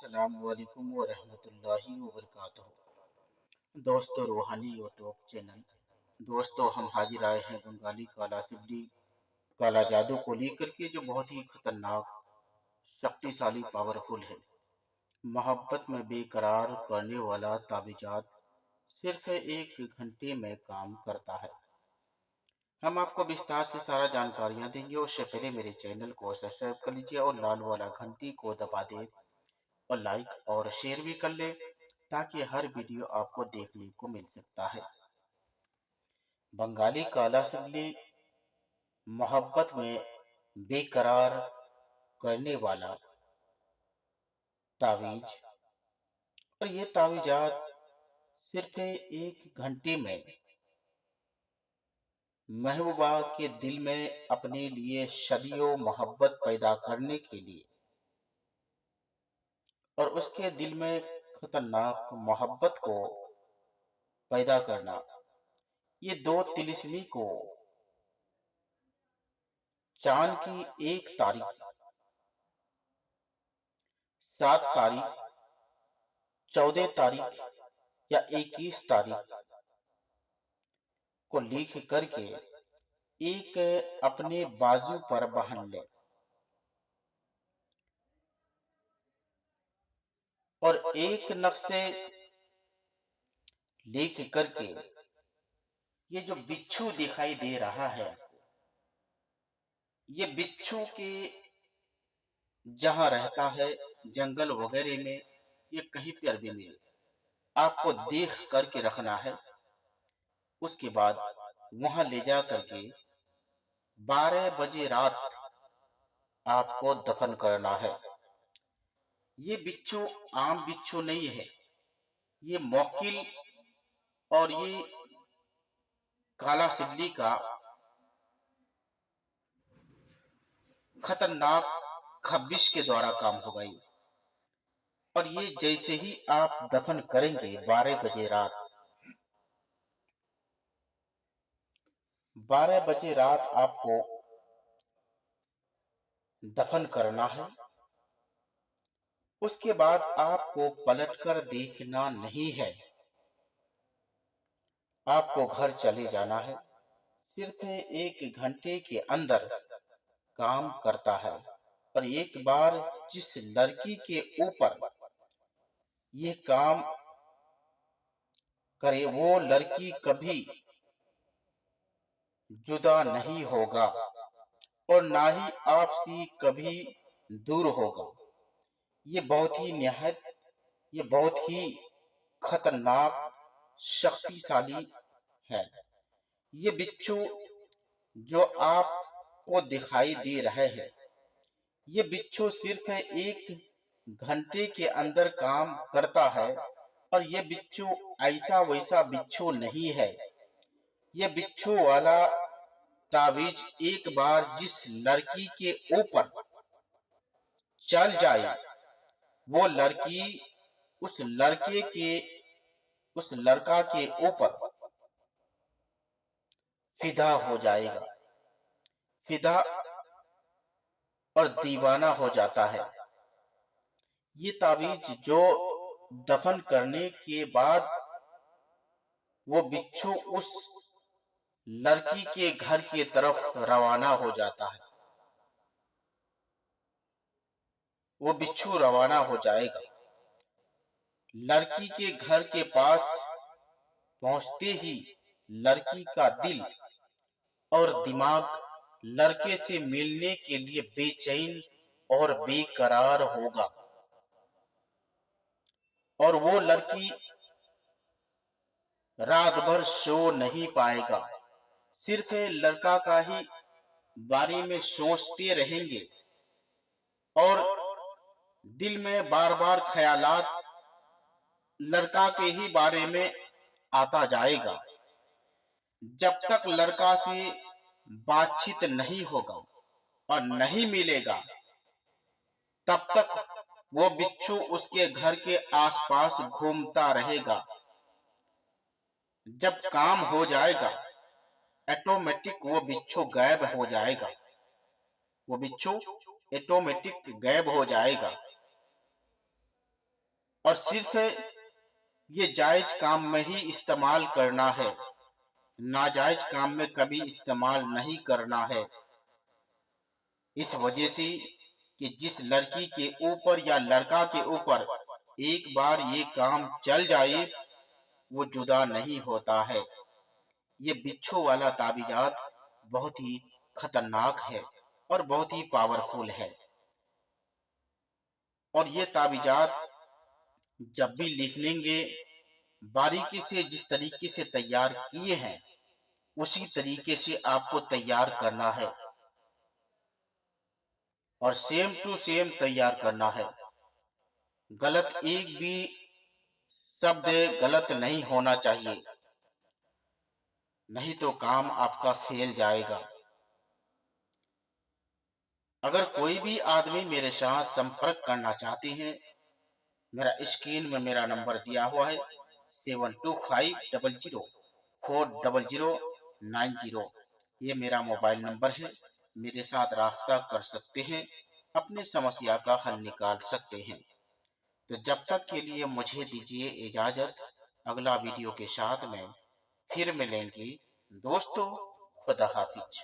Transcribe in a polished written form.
अस्सलाम वालेकुम व रहमतुल्लाहि व बरकातहू। दोस्तों, रूहानी यूट्यूब चैनल। दोस्तों, हम हाजिर आए हैं बंगाली काला सिल्ली काला जादू को लेकर के, जो बहुत ही खतरनाक, शक्तिशाली, पावरफुल है। मोहब्बत में बेकरार करने वाला ताबीजात सिर्फ 1 घंटे में काम करता है। हम आपको विस्तार से सारा जानकारियां देंगे। उससे पहले मेरे चैनल को सब्सक्राइब कर लीजिए और लाल वाला घंटी को दबा दें और लाइक और शेयर भी कर ले, ताकि हर वीडियो आपको देखने को मिल सकता है। बंगाली काला सिल्ली मोहब्बत में बेकरार करने वाला तावीज, और ये तावीजात सिर्फ 1 घंटे में महबूबा के दिल में अपने लिए सदियों मोहब्बत पैदा करने के लिए और उसके दिल में खतरनाक मोहब्बत को पैदा करना, ये दो तिलिस्मी को चांद की 1 तारीख, 7 तारीख, 14 तारीख या 21 तारीख को लिख करके एक अपने बाजू पर बांध ले और एक नक्शे लिख करके, ये जो बिच्छू दिखाई दे रहा है, ये बिच्छू के जहां रहता है जंगल वगैरह में, ये कहीं पर भी मिले, आपको देख करके रखना है। उसके बाद वहां ले जा करके 12 बजे रात आपको दफन करना है। ये बिच्छू आम बिच्छू नहीं है, ये मोकिल और ये काला सिल्ली का खतरनाक खबिश के द्वारा काम होगा ये। और ये जैसे ही आप दफन करेंगे 12 बजे रात, 12 बजे रात आपको दफन करना है। उसके बाद आपको पलटकर देखना नहीं है, आपको घर चले जाना है। सिर्फ 1 घंटे के अंदर काम करता है। और एक बार जिस लड़की के ऊपर ये काम करे, वो लड़की कभी जुदा नहीं होगा और ना ही आपसे कभी दूर होगा। ये बहुत ही निहायत, ये बहुत ही खतरनाक, शक्तिशाली है। ये बिच्छू जो आपको दिखाई दे रहे हैं, ये बिच्छू सिर्फ 1 घंटे के अंदर काम करता है। और ये बिच्छू ऐसा वैसा बिच्छू नहीं है। ये बिच्छू वाला तावीज एक बार जिस लड़की के ऊपर चल जाए, वो लड़की उस लड़का के ऊपर फिदा हो जाएगा, फिदा और दीवाना हो जाता है। ये तावीज जो दफन करने के बाद वो बिच्छू उस लड़की के घर की तरफ रवाना हो जाता है, वो बिच्छू रवाना हो जाएगा। लड़की के घर के पास पहुंचते ही लड़की का दिल और दिमाग लड़के से मिलने के लिए बेचैन और बेकरार होगा। और वो लड़की रात भर सो नहीं पाएगा, सिर्फ लड़का का ही बारे में सोचते रहेंगे और दिल में बार बार ख्यालात लड़का के ही बारे में आता जाएगा। जब तक लड़का से बातचीत नहीं होगा और नहीं मिलेगा, तब तक वो बिच्छू उसके घर के आसपास घूमता रहेगा। जब काम हो जाएगा, ऑटोमेटिक वो बिच्छू गायब हो जाएगा, वो बिच्छू ऑटोमेटिक गायब हो जाएगा। और सिर्फ ये जायज काम में ही इस्तेमाल करना है, नाजायज काम में कभी इस्तेमाल नहीं करना है। इस वजह से कि जिस लड़की के ऊपर या लड़का के ऊपर एक बार ये काम चल जाए, वो जुदा नहीं होता है। ये बिच्छू वाला ताबीजात बहुत ही खतरनाक है और बहुत ही पावरफुल है। और ये ताबीजात जब भी लिख लेंगे, बारीकी से जिस तरीके से तैयार किए हैं उसी तरीके से आपको तैयार करना है और सेम टू सेम तैयार करना है। गलत एक भी शब्द गलत नहीं होना चाहिए, नहीं तो काम आपका फेल जाएगा। अगर कोई भी आदमी मेरे साथ संपर्क करना चाहते हैं, मेरा स्क्रीन में मेरा नंबर दिया हुआ है 7250040090। ये मेरा मोबाइल नंबर है, मेरे साथ राब्ता कर सकते हैं, अपनी समस्या का हल निकाल सकते हैं। तो जब तक के लिए मुझे दीजिए इजाज़त, अगला वीडियो के साथ में फिर मिलेंगे दोस्तों। खुदा हाफिज।